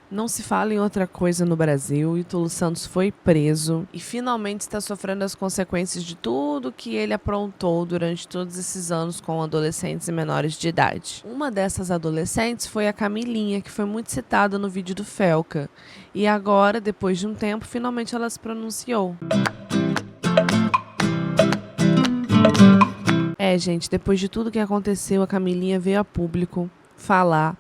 Não se fala em outra coisa no Brasil. Ítalo Santos foi preso e finalmente está sofrendo as consequências de tudo que ele aprontou durante todos esses anos com adolescentes e menores de idade. Uma dessas adolescentes foi a Camilinha, que foi muito citada no vídeo do Felca. E agora, depois de um tempo, finalmente ela se pronunciou. Gente, depois de tudo que aconteceu, a Camilinha veio a público falar.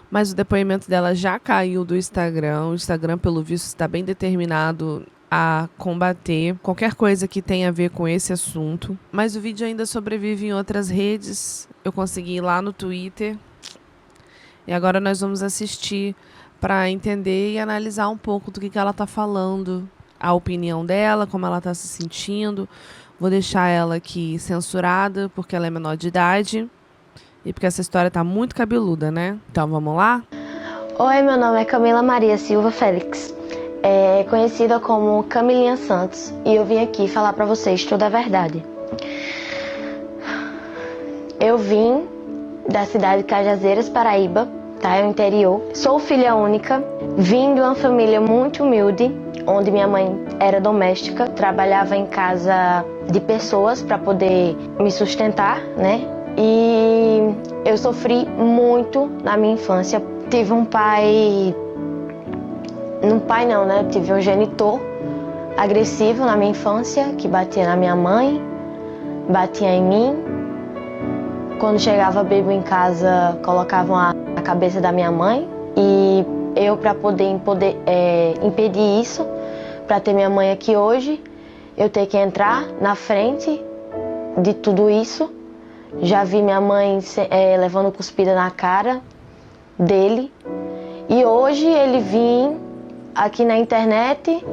Mas o depoimento dela já caiu do Instagram. O Instagram, pelo visto, está bem determinado a combater qualquer coisa que tenha a ver com esse assunto. Mas o vídeo ainda sobrevive em outras redes. Eu consegui ir lá no Twitter. E agora nós vamos assistir para entender e analisar um pouco do que ela está falando, a opinião dela, como ela está se sentindo. Vou deixar ela aqui censurada, porque ela é menor de idade. E porque essa história tá muito cabeluda, né? Então vamos lá? Oi, meu nome é Camila Maria Silva Félix, conhecida como Camilinha Santos, e eu vim aqui falar pra vocês toda a verdade. Eu vim da cidade de Cajazeiras, Paraíba, tá? É o interior. Sou filha única, vim de uma família muito humilde, onde minha mãe era doméstica, trabalhava em casa de pessoas para poder me sustentar, né? E eu sofri muito na minha infância. Tive um pai... Tive um genitor agressivo na minha infância, que batia na minha mãe, batia em mim. Quando chegava bêbado em casa, colocavam a cabeça da minha mãe. E eu, para poder impedir isso, para ter minha mãe aqui hoje, eu tenho que entrar na frente de tudo isso. Já vi minha mãe levando cuspida na cara dele. E hoje ele vim aqui na internet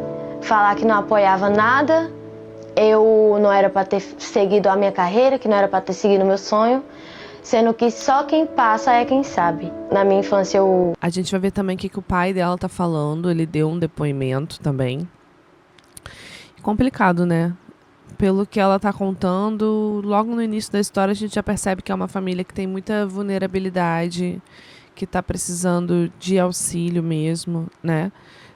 falar que não apoiava nada, eu não era para ter seguido a minha carreira, que não era para ter seguido o meu sonho, sendo que só quem passa é quem sabe. Na minha infância eu... A gente vai ver também o que o pai dela tá falando, ele deu um depoimento também. Complicado, né? Pelo que ela tá contando, logo no início da história a gente já percebe que é uma família que tem muita vulnerabilidade, que tá precisando de auxílio mesmo, né?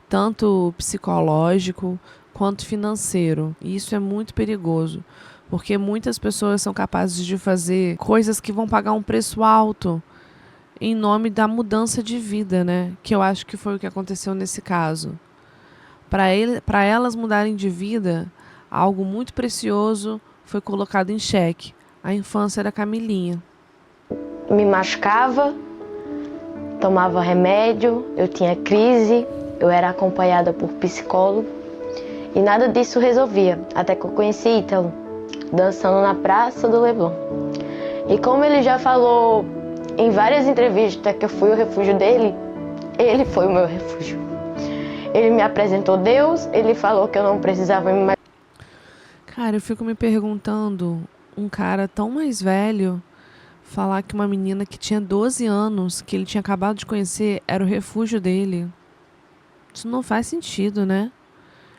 Tanto psicológico quanto financeiro. E isso é muito perigoso, porque muitas pessoas são capazes de fazer coisas que vão pagar um preço alto em nome da mudança de vida, né? Que eu acho que foi o que aconteceu nesse caso. Para elas mudarem de vida, algo muito precioso foi colocado em xeque: a infância da Camilinha. Me machucava, tomava remédio, eu tinha crise, eu era acompanhada por psicólogo e nada disso resolvia, até que eu conheci Ítalo, dançando na Praça do Leblon. E como ele já falou em várias entrevistas que eu fui o refúgio dele, ele foi o meu refúgio. Ele me apresentou Deus, ele falou que eu não precisava me mais... Cara, eu fico me perguntando, um cara tão mais velho falar que uma menina que tinha 12 anos, que ele tinha acabado de conhecer, era o refúgio dele. Isso não faz sentido, né?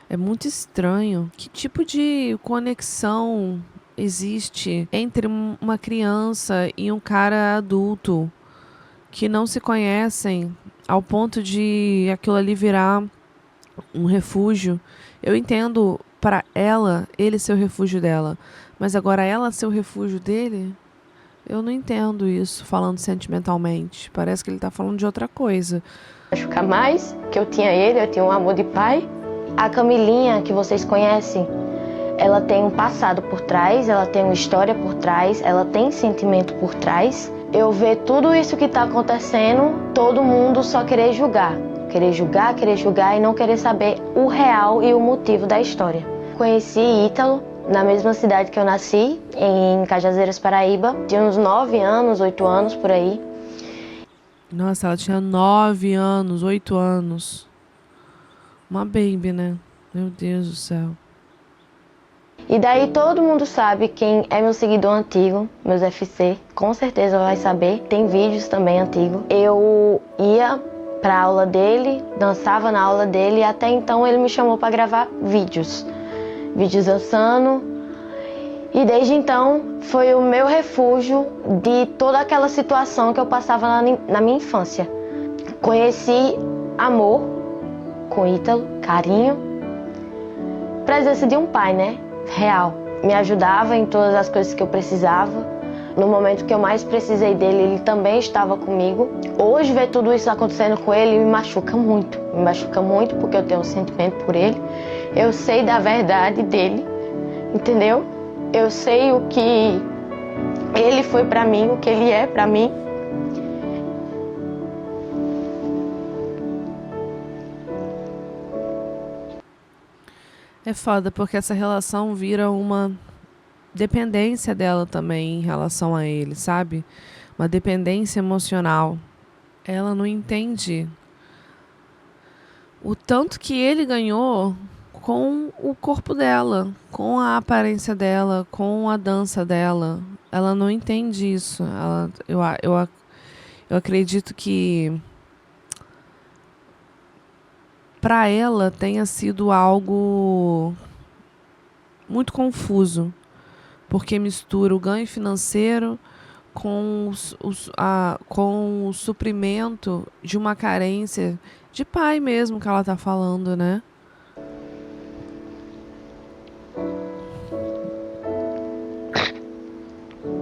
É muito estranho. Que tipo de conexão existe entre uma criança e um cara adulto que não se conhecem ao ponto de aquilo ali virar um refúgio? Eu entendo para ela, ele ser o refúgio dela, mas agora ela ser o refúgio dele? Eu não entendo isso, falando sentimentalmente. Parece que ele tá falando de outra coisa. machucar mais, que eu tinha ele, eu tinha um amor de pai. A Camilinha, que vocês conhecem, ela tem um passado por trás, ela tem uma história por trás, ela tem sentimento por trás. Eu ver tudo isso que tá acontecendo, todo mundo só querer julgar. Querer julgar e não querer saber o real e o motivo da história. Conheci Ítalo na mesma cidade que eu nasci, em Cajazeiras, Paraíba. Tinha uns 9 anos, 8 anos, por aí. Nossa, ela tinha 9 anos, 8 anos. Uma baby, né? Meu Deus do céu. E daí todo mundo sabe quem é meu seguidor antigo, meus FC, com certeza vai saber. Tem vídeos também antigos. Eu ia pra aula dele, dançava na aula dele e até então ele me chamou para gravar vídeos dançando. E desde então foi o meu refúgio de toda aquela situação que eu passava na minha infância. Conheci amor com Ítalo, carinho, presença de um pai, né? Real. Me ajudava em todas as coisas que eu precisava. No momento que eu mais precisei dele, ele também estava comigo. Hoje, ver tudo isso acontecendo com ele me machuca muito. Me machuca muito porque eu tenho um sentimento por ele. Eu sei da verdade dele, entendeu? Eu sei o que ele foi pra mim, o que ele é pra mim. É foda porque essa relação vira uma dependência dela também em relação a ele, sabe? Uma dependência emocional. Ela não entende o tanto que ele ganhou com o corpo dela, com a aparência dela, com a dança dela. Ela não entende isso. Eu acredito que para ela tenha sido algo muito confuso, porque mistura o ganho financeiro com o suprimento de uma carência de pai mesmo que ela tá falando, né?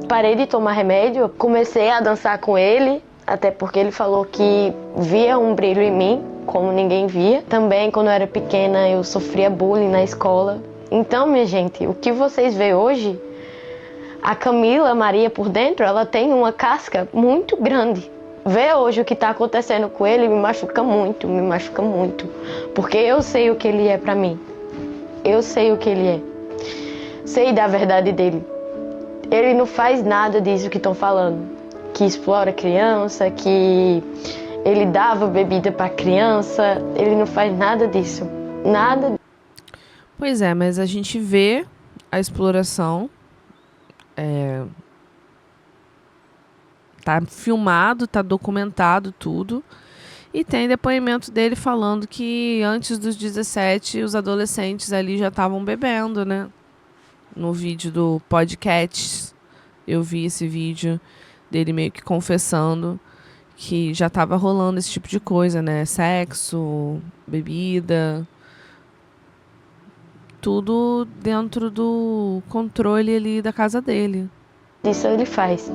Parei de tomar remédio, comecei a dançar com ele, até porque ele falou que via um brilho em mim, como ninguém via. Também, quando eu era pequena, eu sofria bullying na escola. Então, minha gente, o que vocês veem hoje, a Camila Maria por dentro, ela tem uma casca muito grande. Ver hoje o que está acontecendo com ele me machuca muito, porque eu sei o que ele é pra mim. Eu sei o que ele é. Sei da verdade dele. Ele não faz nada disso que estão falando. Que explora criança, que ele dava bebida pra criança. Ele não faz nada disso. Nada. Pois é, mas a gente vê a exploração. Tá filmado, tá documentado tudo. E tem depoimento dele falando que antes dos 17, os adolescentes ali já estavam bebendo, né? No vídeo do podcast, eu vi esse vídeo dele meio que confessando que já estava rolando esse tipo de coisa, né? Sexo, bebida, tudo dentro do controle ali da casa dele. Isso ele faz.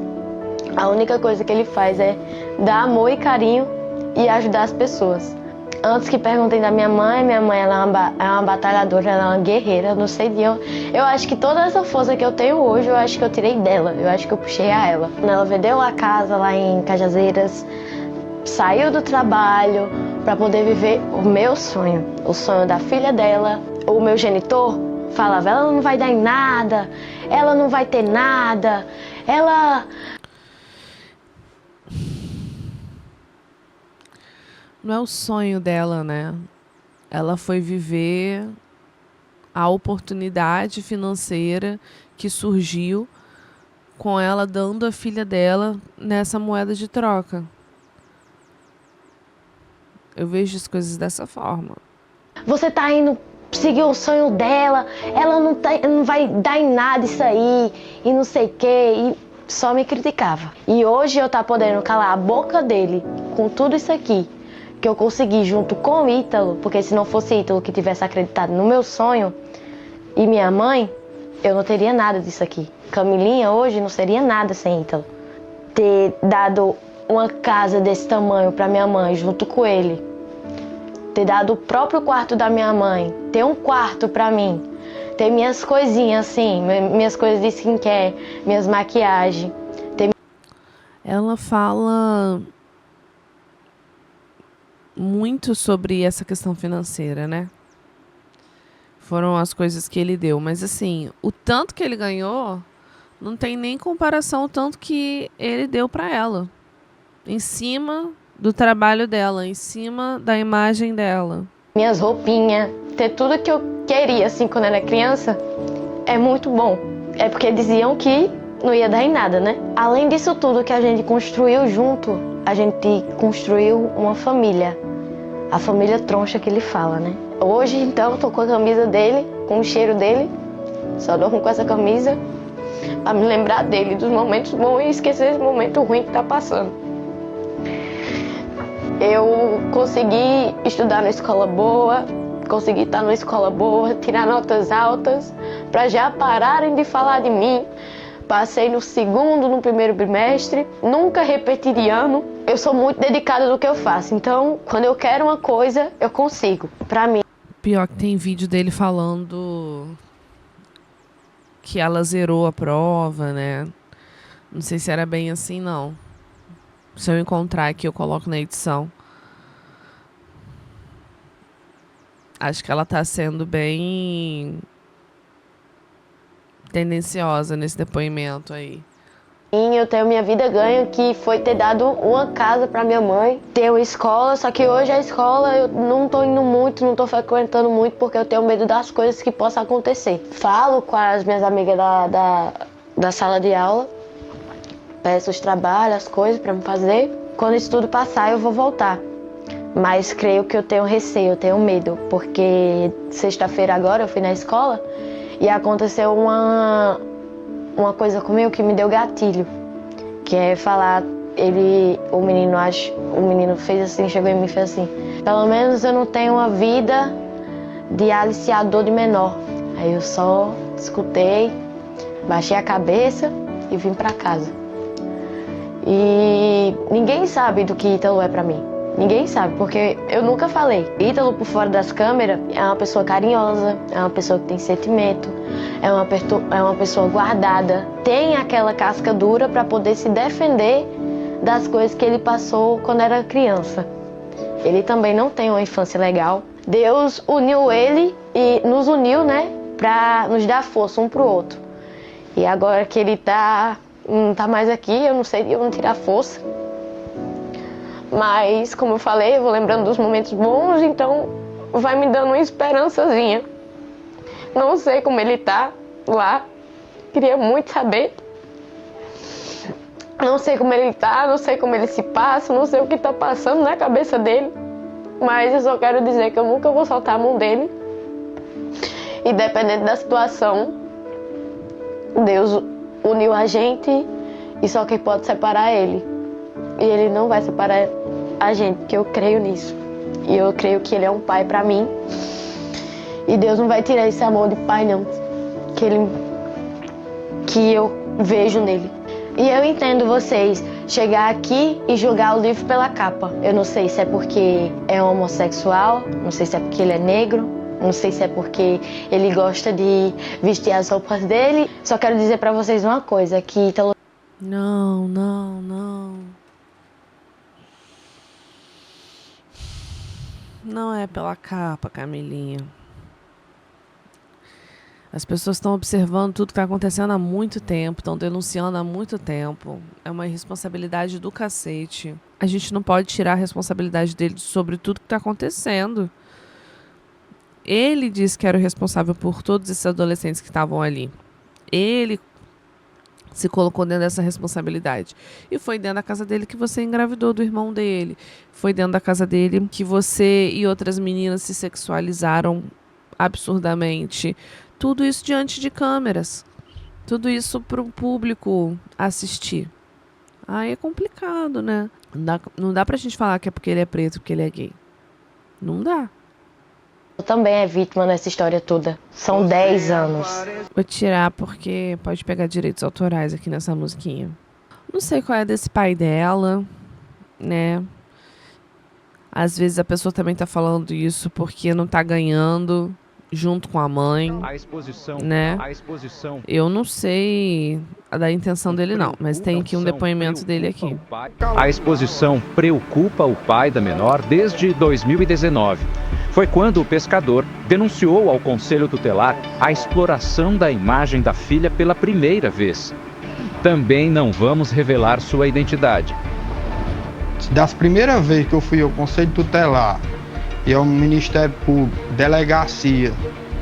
A única coisa que ele faz é dar amor e carinho e ajudar as pessoas. Antes que perguntem da minha mãe ela é uma batalhadora, ela é uma guerreira, eu não sei de onde. Eu acho que toda essa força que eu tenho hoje, eu acho que eu tirei dela, eu acho que eu puxei a ela. Ela vendeu a casa lá em Cajazeiras, saiu do trabalho para poder viver o meu sonho, o sonho da filha dela. O meu genitor falava, ela não vai dar em nada, ela não vai ter nada, ela... Não é o sonho dela, né? Ela foi viver a oportunidade financeira que surgiu com ela dando a filha dela nessa moeda de troca. Eu vejo as coisas dessa forma. Você tá indo seguir o sonho dela, ela não vai dar em nada isso aí, e não sei o quê, e só me criticava. E hoje eu tá podendo calar a boca dele com tudo isso aqui, que eu consegui junto com o Ítalo, porque se não fosse Ítalo que tivesse acreditado no meu sonho, e minha mãe, eu não teria nada disso aqui. Camilinha hoje não seria nada sem Ítalo. Ter dado uma casa desse tamanho pra minha mãe junto com ele, ter dado o próprio quarto da minha mãe, ter um quarto pra mim, ter minhas coisinhas assim, minhas coisas de skincare, minhas maquiagens. Ela fala muito sobre essa questão financeira, né? Foram as coisas que ele deu. Mas assim, o tanto que ele ganhou não tem nem comparação ao tanto que ele deu pra ela. Em cima do trabalho dela, em cima da imagem dela. Minhas roupinhas, ter tudo que eu queria assim quando era criança, é muito bom. É porque diziam que não ia dar em nada, né? Além disso tudo que a gente construiu junto, a gente construiu uma família. A família troncha que ele fala, né? Hoje, então, eu tô com a camisa dele, com o cheiro dele. Só durmo com essa camisa pra me lembrar dele, dos momentos bons e esquecer esse momento ruim que tá passando. Eu consegui estudar na escola boa, consegui estar numa escola boa, tirar notas altas, para já pararem de falar de mim. Passei no segundo, no primeiro bimestre, nunca repeti de ano. Eu sou muito dedicada no que eu faço, então quando eu quero uma coisa, eu consigo, pra mim. Pior que tem vídeo dele falando que ela zerou a prova, né? Não sei se era bem assim, não. Se eu encontrar aqui, eu coloco na edição. Acho que ela tá sendo bem tendenciosa nesse depoimento aí. Eu tenho minha vida ganha, que foi ter dado uma casa pra minha mãe, ter uma escola, só que hoje a escola eu não tô indo muito, não tô frequentando muito, porque eu tenho medo das coisas que possam acontecer. Falo com as minhas amigas da sala de aula, peço os trabalhos, as coisas pra me fazer. Quando isso tudo passar, eu vou voltar. Mas creio que eu tenho receio, eu tenho medo, porque sexta-feira agora eu fui na escola e aconteceu uma coisa comigo que me deu gatilho, que é falar, o menino fez assim, chegou em mim e fez assim: pelo menos eu não tenho uma vida de aliciador de menor. Aí eu só escutei, baixei a cabeça e vim pra casa. E ninguém sabe do que Ítalo é pra mim. Ninguém sabe, porque eu nunca falei. Ítalo, por fora das câmeras, é uma pessoa carinhosa, é uma pessoa que tem sentimento, é uma pessoa guardada, tem aquela casca dura para poder se defender das coisas que ele passou quando era criança. Ele também não tem uma infância legal. Deus uniu ele e nos uniu, né, para nos dar força um pro outro. E agora que ele não tá mais aqui, eu não sei de onde tirar força. Mas, como eu falei, eu vou lembrando dos momentos bons, então vai me dando uma esperançazinha. Não sei como ele tá lá, queria muito saber. Não sei como ele tá, não sei como ele se passa, não sei o que tá passando na cabeça dele. Mas eu só quero dizer que eu nunca vou soltar a mão dele. E dependendo da situação, Deus uniu a gente e só quem pode separar é Ele. E Ele não vai separar a gente, porque eu creio nisso. E eu creio que Ele é um pai pra mim. E Deus não vai tirar esse amor de pai, não. Que eu vejo nele. E eu entendo vocês chegar aqui e julgar o livro pela capa. Eu não sei se é porque é homossexual, não sei se é porque ele é negro, não sei se é porque ele gosta de vestir as roupas dele. Só quero dizer pra vocês uma coisa, que Ítalo... Não. Não é pela capa, Camilinha. As pessoas estão observando tudo que está acontecendo há muito tempo, estão denunciando há muito tempo. É uma irresponsabilidade do cacete. A gente não pode tirar a responsabilidade dele sobre tudo que está acontecendo. Ele disse que era o responsável por todos esses adolescentes que estavam ali. Ele se colocou dentro dessa responsabilidade. E foi dentro da casa dele que você engravidou do irmão dele. Foi dentro da casa dele que você e outras meninas se sexualizaram absurdamente. Tudo isso diante de câmeras. Tudo isso para o público assistir. Aí é complicado, né? Não dá pra gente falar que é porque ele é preto, porque ele é gay. Não dá. também é vítima nessa história toda. São 10 anos. Vou tirar porque pode pegar direitos autorais aqui nessa musiquinha. Não sei qual é desse pai dela, né? Às vezes a pessoa também tá falando isso porque não tá ganhando junto com a mãe, né? Eu não sei da intenção dele não, mas tem aqui um depoimento dele aqui. A exposição preocupa o pai da menor desde 2019. Foi quando o pescador denunciou ao Conselho Tutelar a exploração da imagem da filha pela primeira vez. Também não vamos revelar sua identidade. Das primeiras vezes que eu fui ao Conselho Tutelar e ao Ministério Público, delegacia,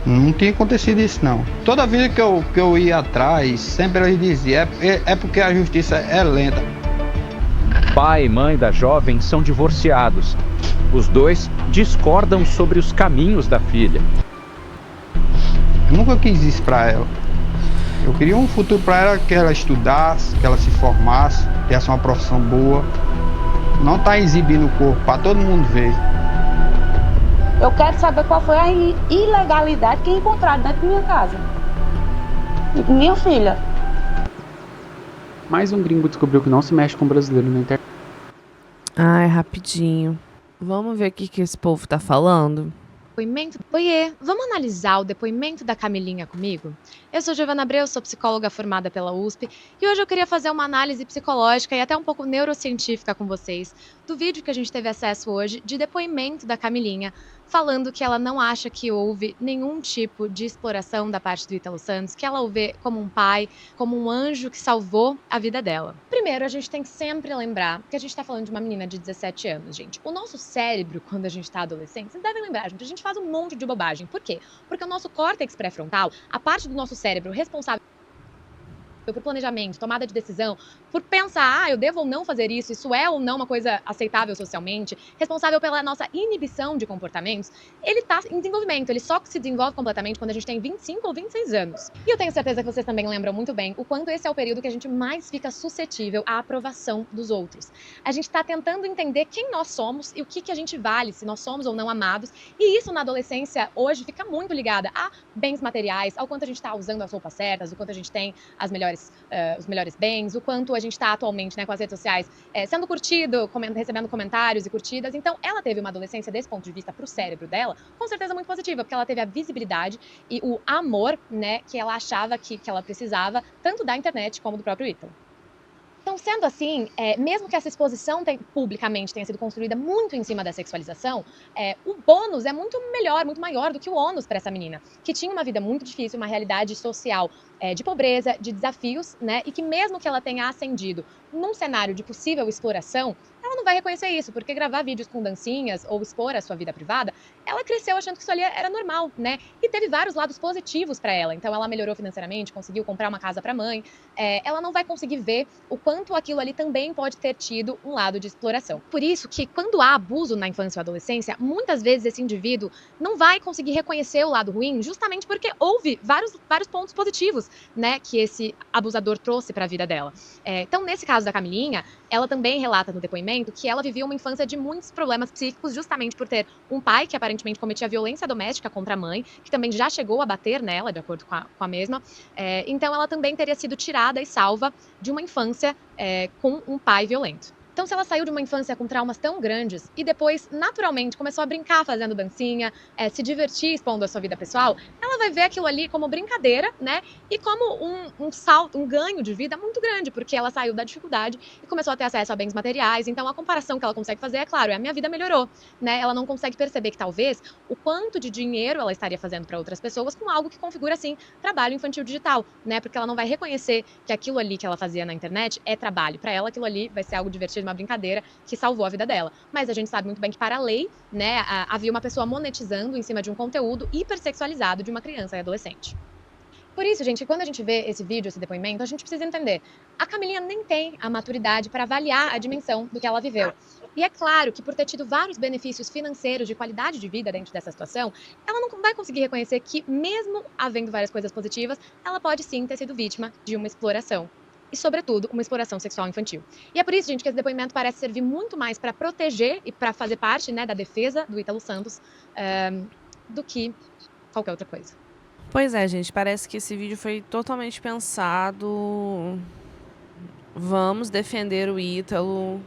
não tinha acontecido isso não. Toda vida que eu ia atrás, sempre eles diziam, é porque a justiça é lenta. Pai e mãe da jovem são divorciados. Os dois discordam sobre os caminhos da filha. Eu nunca quis isso para ela. Eu queria um futuro para ela, que ela estudasse, que ela se formasse, tivesse uma profissão boa. Não tá exibindo o corpo para todo mundo ver. Eu quero saber qual foi a ilegalidade que encontraram dentro da minha casa. Minha filha. Mais um gringo descobriu que não se mexe com brasileiro na internet. Ai, rapidinho. Vamos ver o que esse povo tá falando? Depoimento. Oiê, vamos analisar o depoimento da Camilinha comigo? Eu sou Giovana Abreu, sou psicóloga formada pela USP e hoje eu queria fazer uma análise psicológica e até um pouco neurocientífica com vocês do vídeo que a gente teve acesso hoje de depoimento da Camilinha, falando que ela não acha que houve nenhum tipo de exploração da parte do Ítalo Santos, que ela o vê como um pai, como um anjo que salvou a vida dela. Primeiro, a gente tem que sempre lembrar que a gente tá falando de uma menina de 17 anos, gente. O nosso cérebro, quando a gente tá adolescente, vocês devem lembrar, gente, a gente faz um monte de bobagem. Por quê? Porque o nosso córtex pré-frontal, a parte do nosso cérebro responsável por planejamento, tomada de decisão, por pensar, eu devo ou não fazer isso é ou não uma coisa aceitável socialmente, responsável pela nossa inibição de comportamentos, ele tá em desenvolvimento, ele só se desenvolve completamente quando a gente tem 25 ou 26 anos. E eu tenho certeza que vocês também lembram muito bem o quanto esse é o período que a gente mais fica suscetível à aprovação dos outros. A gente tá tentando entender quem nós somos e o que a gente vale, se nós somos ou não amados, e isso na adolescência hoje fica muito ligada a bens materiais, ao quanto a gente tá usando as roupas certas, o quanto a gente tem os melhores bens, o quanto a gente está atualmente, né, com as redes sociais sendo curtido, recebendo comentários e curtidas. Então, ela teve uma adolescência desse ponto de vista para o cérebro dela, com certeza muito positiva, porque ela teve a visibilidade e o amor, né, que ela achava que ela precisava, tanto da internet como do próprio Ítalo. Então, sendo assim, mesmo que essa exposição publicamente tenha sido construída muito em cima da sexualização, o bônus é muito melhor, muito maior do que o ônus para essa menina, que tinha uma vida muito difícil, uma realidade social de pobreza, de desafios, né? E que mesmo que ela tenha ascendido num cenário de possível exploração, ela não vai reconhecer isso, porque gravar vídeos com dancinhas ou expor a sua vida privada, ela cresceu achando que isso ali era normal, né? E teve vários lados positivos para ela. Então, ela melhorou financeiramente, conseguiu comprar uma casa para a mãe. Ela não vai conseguir ver o quanto aquilo ali também pode ter tido um lado de exploração. Por isso que, quando há abuso na infância ou adolescência, muitas vezes esse indivíduo não vai conseguir reconhecer o lado ruim, justamente porque houve vários pontos positivos, né, que esse abusador trouxe para a vida dela. Então, nesse caso da Camilinha, ela também relata no depoimento que ela vivia uma infância de muitos problemas psíquicos, justamente por ter um pai que aparentemente cometia violência doméstica contra a mãe, que também já chegou a bater nela, de acordo com a mesma. Então, ela também teria sido tirada e salva de uma infância com um pai violento. Então, se ela saiu de uma infância com traumas tão grandes e depois, naturalmente, começou a brincar fazendo dancinha, se divertir expondo a sua vida pessoal, ela vai ver aquilo ali como brincadeira, né? E como um salto, um ganho de vida muito grande, porque ela saiu da dificuldade e começou a ter acesso a bens materiais. Então, a comparação que ela consegue fazer é, claro, a minha vida melhorou, né? Ela não consegue perceber que, talvez, o quanto de dinheiro ela estaria fazendo para outras pessoas com algo que configura, assim, trabalho infantil digital, né? Porque ela não vai reconhecer que aquilo ali que ela fazia na internet é trabalho. Para ela, aquilo ali vai ser algo divertido, uma brincadeira que salvou a vida dela. Mas a gente sabe muito bem que, para a lei, né, havia uma pessoa monetizando em cima de um conteúdo hipersexualizado de uma criança e adolescente. Por isso, gente, quando a gente vê esse vídeo, esse depoimento, a gente precisa entender. A Camilinha nem tem a maturidade para avaliar a dimensão do que ela viveu. E é claro que, por ter tido vários benefícios financeiros de qualidade de vida dentro dessa situação, ela não vai conseguir reconhecer que, mesmo havendo várias coisas positivas, ela pode sim ter sido vítima de uma exploração. E, sobretudo, uma exploração sexual infantil. E é por isso, gente, que esse depoimento parece servir muito mais para proteger e para fazer parte, né, da defesa do Ítalo Santos do que qualquer outra coisa. Pois é, gente, parece que esse vídeo foi totalmente pensado. Vamos defender o Ítalo.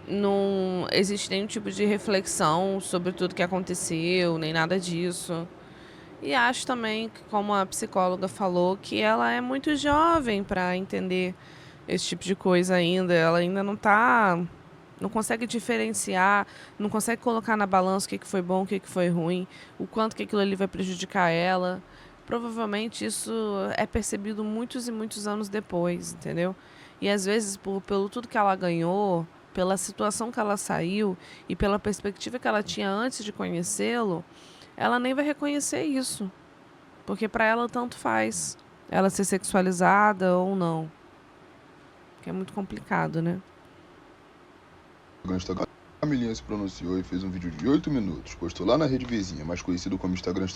Não existe nenhum tipo de reflexão sobre tudo que aconteceu, nem nada disso. E acho também, que, como a psicóloga falou, que ela é muito jovem para entender esse tipo de coisa ainda. Ela ainda não consegue diferenciar, não consegue colocar na balança o que foi bom, o que foi ruim, o quanto que aquilo ali vai prejudicar ela. Provavelmente isso é percebido muitos e muitos anos depois, entendeu? E às vezes, pelo tudo que ela ganhou, pela situação que ela saiu e pela perspectiva que ela tinha antes de conhecê-lo, ela nem vai reconhecer isso, porque para ela tanto faz ela ser sexualizada ou não, que é muito complicado, né? Camilinha se pronunciou e fez um vídeo de 8 minutos, postou lá na rede vizinha, mais conhecido como Instagram,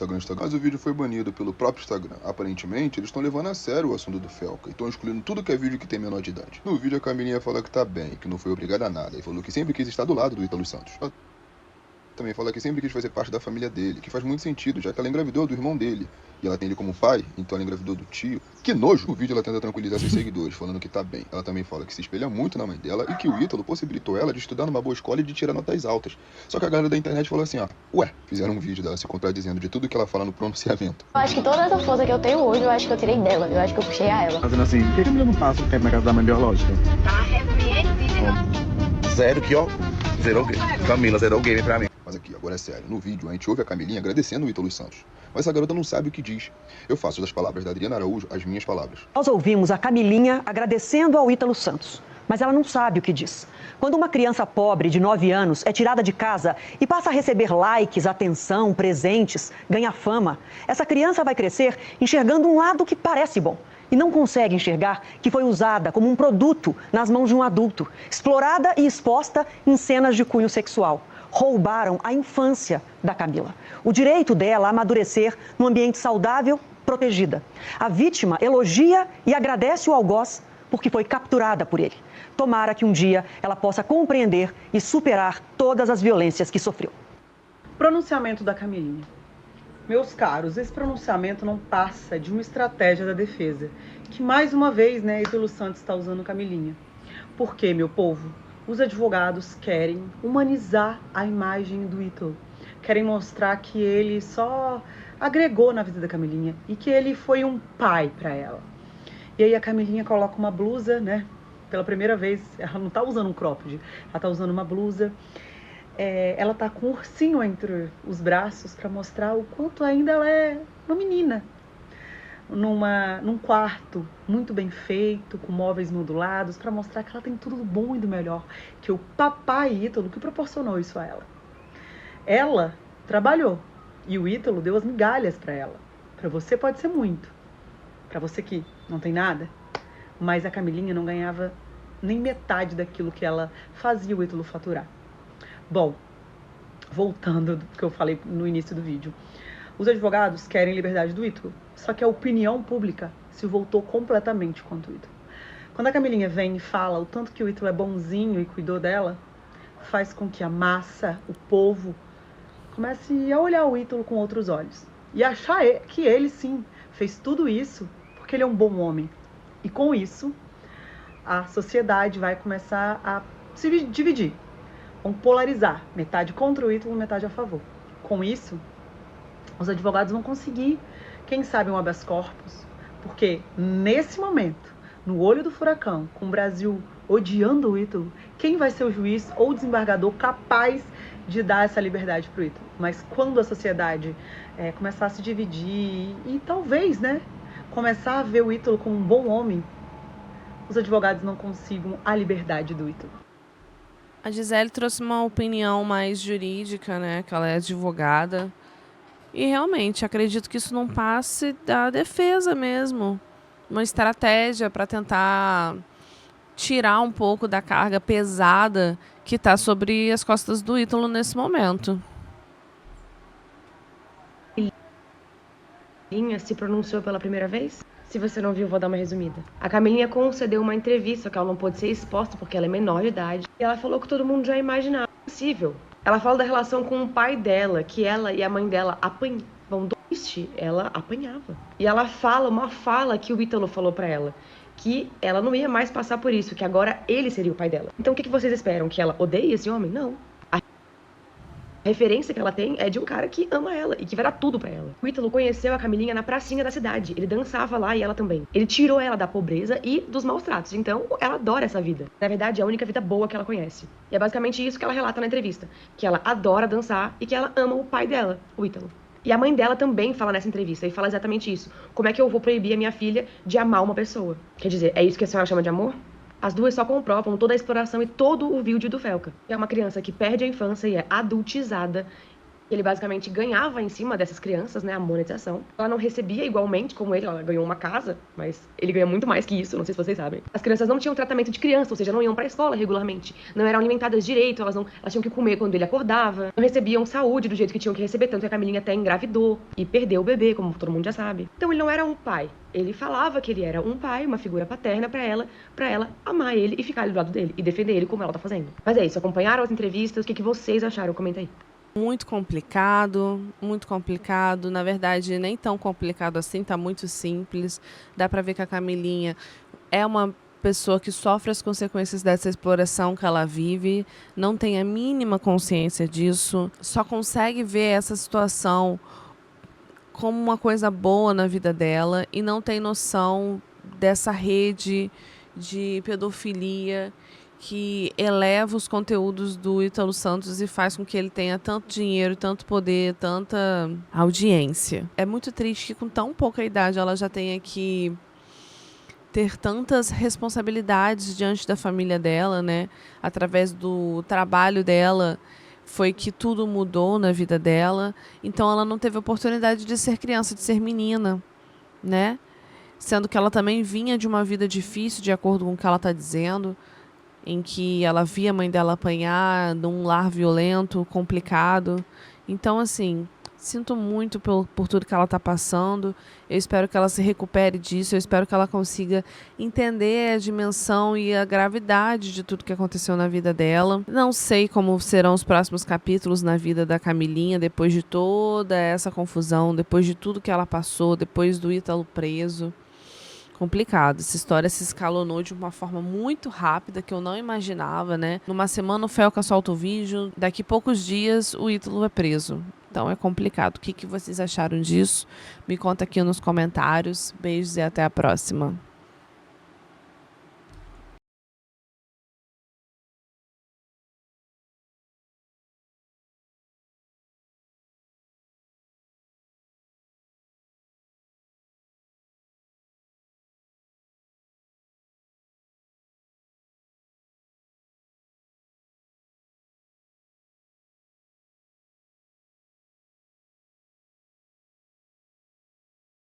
mas o vídeo foi banido pelo próprio Instagram. Aparentemente, eles estão levando a sério o assunto do Felca e estão excluindo tudo que é vídeo que tem menor de idade. No vídeo, a Camilinha fala que tá bem, que não foi obrigada a nada, e falou que sempre quis estar do lado do Ítalo Santos. Ela também fala que sempre quis fazer parte da família dele, que faz muito sentido, já que ela engravidou do irmão dele, e ela tem ele como pai, então ela engravidou do tio. Que nojo! No vídeo ela tenta tranquilizar seus seguidores, falando que tá bem. Ela também fala que se espelha muito na mãe dela e que o Ítalo possibilitou ela de estudar numa boa escola e de tirar notas altas. Só que a galera da internet falou assim, fizeram um vídeo dela se contradizendo de tudo que ela fala no pronunciamento. Eu acho que toda essa força que eu tenho hoje, eu acho que eu tirei dela. Eu acho que eu puxei a ela. Fazendo assim, por que a Camila não passa o tempo na casa da mãe biológica? Tá arrependida. Zero que, ó, zerou o game. Camila zerou o game pra mim. Mas aqui, agora é sério. No vídeo, a gente ouve a Camilinha agradecendo o Ítalo Santos. Mas a garota não sabe o que diz. Eu faço das palavras da Adriana Araújo as minhas palavras. Nós ouvimos a Camilinha agradecendo ao Ítalo Santos, mas ela não sabe o que diz. Quando uma criança pobre de 9 anos é tirada de casa e passa a receber likes, atenção, presentes, ganha fama, essa criança vai crescer enxergando um lado que parece bom e não consegue enxergar que foi usada como um produto nas mãos de um adulto, explorada e exposta em cenas de cunho sexual. Roubaram a infância da Camila, o direito dela a amadurecer num ambiente saudável, protegida. A vítima elogia e agradece o algoz porque foi capturada por ele. Tomara que um dia ela possa compreender e superar todas as violências que sofreu. Pronunciamento da Camilinha. Meus caros, esse pronunciamento não passa de uma estratégia da defesa, que mais uma vez, Ítalo Santos está usando Camilinha. Por quê, meu povo? Os advogados querem humanizar a imagem do Ítalo. Querem mostrar que ele só agregou na vida da Camilinha e que ele foi um pai para ela. E aí a Camilinha coloca uma blusa, Pela primeira vez, ela não tá usando um cropped, ela tá usando uma blusa. Ela tá com um ursinho entre os braços para mostrar o quanto ainda ela é uma menina. Num quarto muito bem feito, com móveis modulados, para mostrar que ela tem tudo do bom e do melhor, que o papai Ítalo que proporcionou isso a ela. Ela trabalhou e o Ítalo deu as migalhas para ela. Para você pode ser muito, para você que não tem nada, mas a Camilinha não ganhava nem metade daquilo que ela fazia o Ítalo faturar. Bom, voltando do que eu falei no início do vídeo. Os advogados querem liberdade do Ítalo, só que a opinião pública se voltou completamente contra o Ítalo. Quando a Camilinha vem e fala o tanto que o Ítalo é bonzinho e cuidou dela, faz com que a massa, o povo, comece a olhar o Ítalo com outros olhos. E achar que ele, sim, fez tudo isso porque ele é um bom homem. E com isso, a sociedade vai começar a se dividir. Vão polarizar, metade contra o Ítalo, metade a favor. Com isso, os advogados vão conseguir, quem sabe, um habeas corpus, porque nesse momento, no olho do furacão, com o Brasil odiando o Ítalo, quem vai ser o juiz ou o desembargador capaz de dar essa liberdade para o Ítalo? Mas quando a sociedade começar a se dividir e talvez, começar a ver o Ítalo como um bom homem, os advogados não consigam a liberdade do Ítalo. A Gisele trouxe uma opinião mais jurídica, que ela é advogada. E realmente, acredito que isso não passe da defesa mesmo. Uma estratégia para tentar tirar um pouco da carga pesada que está sobre as costas do Ítalo nesse momento. Camilinha se pronunciou pela primeira vez? Se você não viu, vou dar uma resumida. A Camilinha concedeu uma entrevista que ela não pôde ser exposta porque ela é menor de idade. E ela falou que todo mundo já imaginava. Possível. Ela fala da relação com o pai dela, que ela e a mãe dela apanhavam. Ela apanhava. E ela fala uma fala que o Ítalo falou pra ela, que ela não ia mais passar por isso, que agora ele seria o pai dela. Então o que vocês esperam? Que ela odeie esse homem? Não. A referência que ela tem é de um cara que ama ela e que vai dar tudo pra ela. O Ítalo conheceu a Camilinha na pracinha da cidade. Ele dançava lá e ela também. Ele tirou ela da pobreza e dos maus tratos. Então ela adora essa vida. Na verdade, é a única vida boa que ela conhece. E é basicamente isso que ela relata na entrevista. Que ela adora dançar e que ela ama o pai dela, o Ítalo. E a mãe dela também fala nessa entrevista e fala exatamente isso. Como é que eu vou proibir a minha filha de amar uma pessoa? Quer dizer, é isso que a senhora chama de amor? As duas só comprovam toda a exploração e todo o vídeo do Felca. É uma criança que perde a infância e é adultizada Ele basicamente ganhava em cima dessas crianças, né, a monetização. Ela não recebia igualmente como ele, ela ganhou uma casa, mas ele ganha muito mais que isso, não sei se vocês sabem. As crianças não tinham tratamento de criança, ou seja, não iam pra escola regularmente, não eram alimentadas direito, elas tinham que comer quando ele acordava, não recebiam saúde do jeito que tinham que receber, tanto que a Camilinha até engravidou e perdeu o bebê, como todo mundo já sabe. Então ele não era um pai, ele falava que ele era um pai, uma figura paterna pra ela amar ele e ficar ali do lado dele, e defender ele como ela tá fazendo. Mas é isso, acompanharam as entrevistas, o que vocês acharam? Comenta aí. Muito complicado, muito complicado. Na verdade, nem tão complicado assim, tá muito simples. Dá pra ver que a Camilinha é uma pessoa que sofre as consequências dessa exploração que ela vive, não tem a mínima consciência disso, só consegue ver essa situação como uma coisa boa na vida dela e não tem noção dessa rede de pedofilia que eleva os conteúdos do Ítalo Santos e faz com que ele tenha tanto dinheiro, tanto poder, tanta audiência. É muito triste que com tão pouca idade ela já tenha que ter tantas responsabilidades diante da família dela, né? Através do trabalho dela foi que tudo mudou na vida dela. Então ela não teve oportunidade de ser criança, de ser menina, né? Sendo que ela também vinha de uma vida difícil, de acordo com o que ela está dizendo, em que ela via a mãe dela apanhar num lar violento, complicado. Então, assim, sinto muito por tudo que ela está passando. Eu espero que ela se recupere disso. Eu espero que ela consiga entender a dimensão e a gravidade de tudo que aconteceu na vida dela. Não sei como serão os próximos capítulos na vida da Camilinha, depois de toda essa confusão, depois de tudo que ela passou, depois do Ítalo preso. Complicado. Essa história se escalonou de uma forma muito rápida que eu não imaginava, né? Numa semana o Felca solta o vídeo, daqui poucos dias o Ítalo é preso. Então é complicado. O que vocês acharam disso? Me conta aqui nos comentários. Beijos e até a próxima.